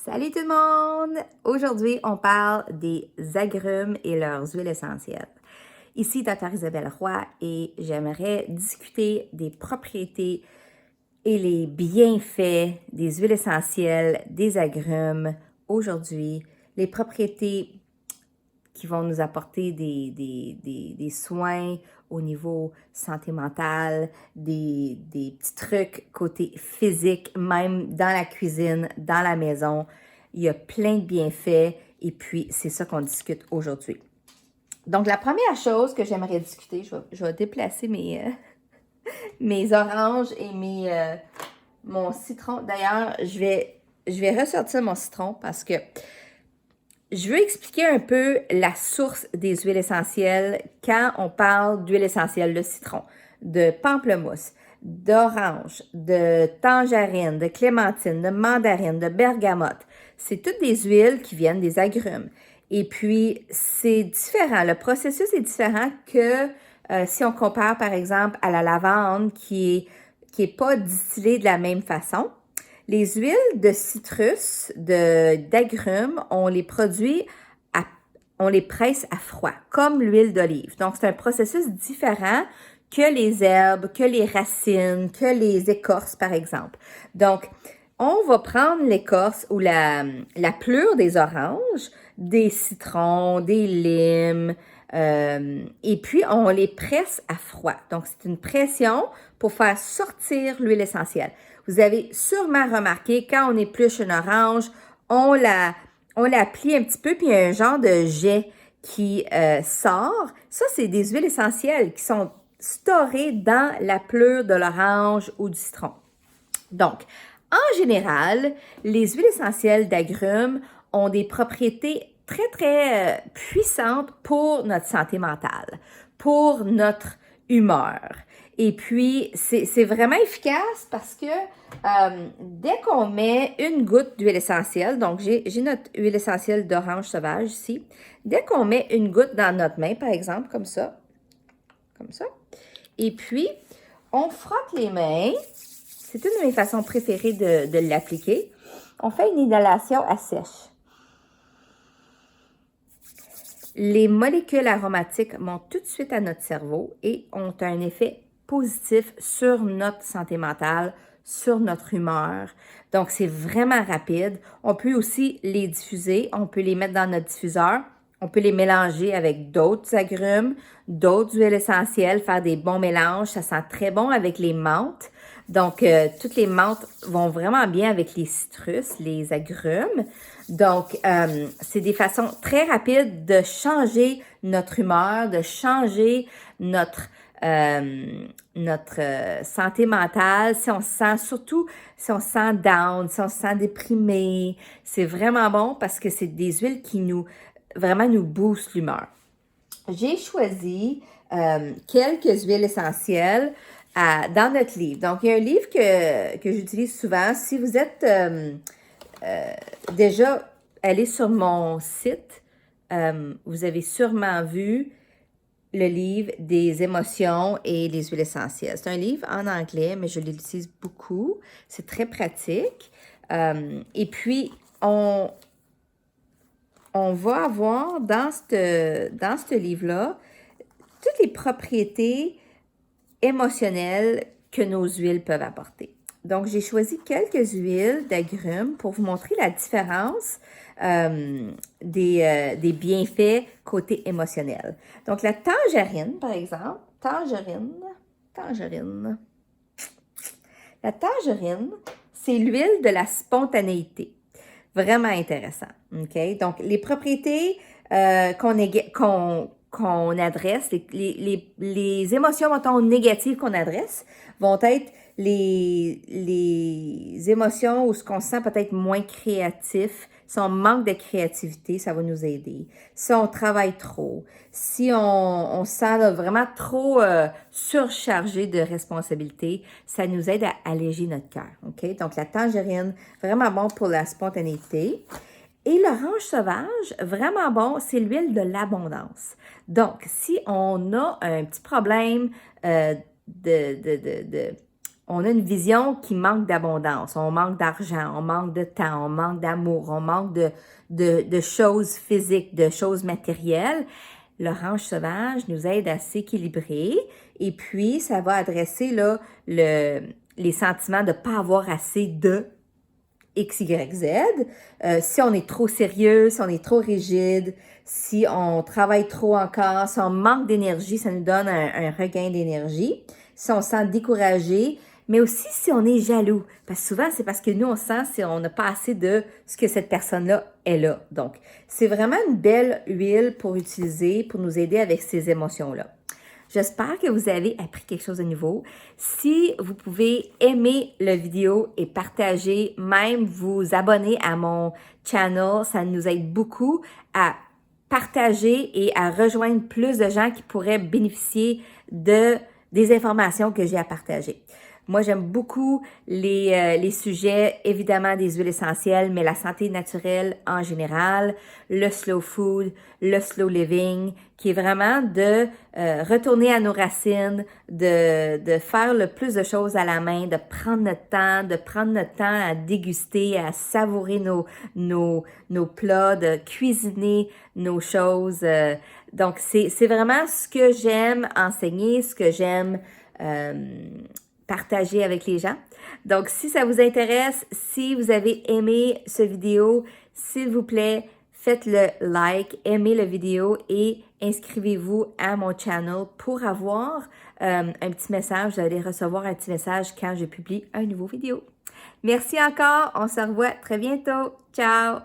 Salut tout le monde! Aujourd'hui, on parle des agrumes et leurs huiles essentielles. Ici, Dr. Isabelle Roy et j'aimerais discuter des propriétés et les bienfaits des huiles essentielles, des agrumes aujourd'hui, les propriétés qui vont nous apporter des soins au niveau santé mentale, des petits trucs côté physique, même dans la cuisine, dans la maison. Il y a plein de bienfaits et puis c'est ça qu'on discute aujourd'hui. Donc, la première chose que j'aimerais discuter, je vais déplacer mes oranges et mon citron. D'ailleurs, je vais ressortir mon citron parce que je veux expliquer un peu la source des huiles essentielles quand on parle d'huile essentielle de citron, de pamplemousse, d'orange, de tangerine, de clémentine, de mandarine, de bergamote. C'est toutes des huiles qui viennent des agrumes. Et puis, c'est différent. Le processus est différent que si on compare, par exemple, à la lavande qui est pas distillée de la même façon. Les huiles de citrus, d'agrumes, on les on les presse à froid, comme l'huile d'olive. Donc, c'est un processus différent que les herbes, que les racines, que les écorces, par exemple. Donc, on va prendre l'écorce ou la pleure des oranges, des citrons, des limes, et puis on les presse à froid. Donc, c'est une pression pour faire sortir l'huile essentielle. Vous avez sûrement remarqué, quand on épluche une orange, on la plie un petit peu, puis il y a un genre de jet qui sort. Ça, c'est des huiles essentielles qui sont storées dans la pleure de l'orange ou du citron. Donc, en général, les huiles essentielles d'agrumes ont des propriétés très, très puissantes pour notre santé mentale, pour notre humeur. Et puis, c'est vraiment efficace parce que dès qu'on met une goutte d'huile essentielle, donc j'ai notre huile essentielle d'orange sauvage ici, dès qu'on met une goutte dans notre main, par exemple, comme ça, et puis on frotte les mains, c'est une de mes façons préférées de l'appliquer, on fait une inhalation à sèche. Les molécules aromatiques montent tout de suite à notre cerveau et ont un effet positif sur notre santé mentale, sur notre humeur. Donc, c'est vraiment rapide. On peut aussi les diffuser, on peut les mettre dans notre diffuseur, on peut les mélanger avec d'autres agrumes, d'autres huiles essentielles, faire des bons mélanges. Ça sent très bon avec les menthes. Donc, toutes les menthes vont vraiment bien avec les citrus, les agrumes. Donc, c'est des façons très rapides de changer notre humeur, de changer notre santé mentale, si on se sent, surtout si on se sent down, si on se sent déprimé. C'est vraiment bon parce que c'est des huiles qui vraiment nous boostent l'humeur. J'ai choisi quelques huiles essentielles dans notre livre. Donc, il y a un livre que j'utilise souvent. Si vous êtes déjà allé sur mon site, vous avez sûrement vu le livre des émotions et les huiles essentielles. C'est un livre en anglais, mais je l'utilise beaucoup. C'est très pratique. Et puis, on va avoir dans ce livre-là toutes les propriétés émotionnelles que nos huiles peuvent apporter. Donc, j'ai choisi quelques huiles d'agrumes pour vous montrer la différence des bienfaits côté émotionnel. Donc, la tangerine, par exemple, tangerine. La tangerine, c'est l'huile de la spontanéité. Vraiment intéressant. OK? Donc, les propriétés qu'on adresse, les émotions, mettons, négatives qu'on adresse vont être les émotions où ce qu'on se sent peut-être moins créatif. Si on manque de créativité, ça va nous aider. Si on travaille trop, si on se sent là, vraiment trop surchargé de responsabilités, ça nous aide à alléger notre cœur. OK? Donc, la tangerine, vraiment bon pour la spontanéité. Et l'orange sauvage, vraiment bon, c'est l'huile de l'abondance. Donc, si on a un petit problème on a une vision qui manque d'abondance, on manque d'argent, on manque de temps, on manque d'amour, on manque de choses physiques, de choses matérielles. L'orange sauvage nous aide à s'équilibrer et puis ça va adresser là, les sentiments de ne pas avoir assez de X, Y, Z. Si on est trop sérieux, si on est trop rigide, si on travaille trop encore, si on manque d'énergie, ça nous donne un regain d'énergie. Si on se sent découragé, mais aussi si on est jaloux. Parce que souvent, c'est parce que nous, on sent si on n'a pas assez de ce que cette personne-là est là. Donc, c'est vraiment une belle huile pour utiliser, pour nous aider avec ces émotions-là. J'espère que vous avez appris quelque chose de nouveau. Si vous pouvez aimer la vidéo et partager, même vous abonner à mon channel, ça nous aide beaucoup à partager et à rejoindre plus de gens qui pourraient bénéficier des informations que j'ai à partager. Moi, j'aime beaucoup les sujets, évidemment, des huiles essentielles, mais la santé naturelle en général, le slow food, le slow living, qui est vraiment de retourner à nos racines, de faire le plus de choses à la main, de prendre notre temps à déguster, à savourer nos plats, de cuisiner nos choses. Donc, c'est vraiment ce que j'aime enseigner, ce que j'aime partager avec les gens. Donc, si ça vous intéresse, si vous avez aimé cette vidéo, s'il vous plaît, faites le like, aimez la vidéo et inscrivez-vous à mon channel pour avoir un petit message. Vous allez recevoir un petit message quand je publie un nouveau vidéo. Merci encore. On se revoit très bientôt. Ciao!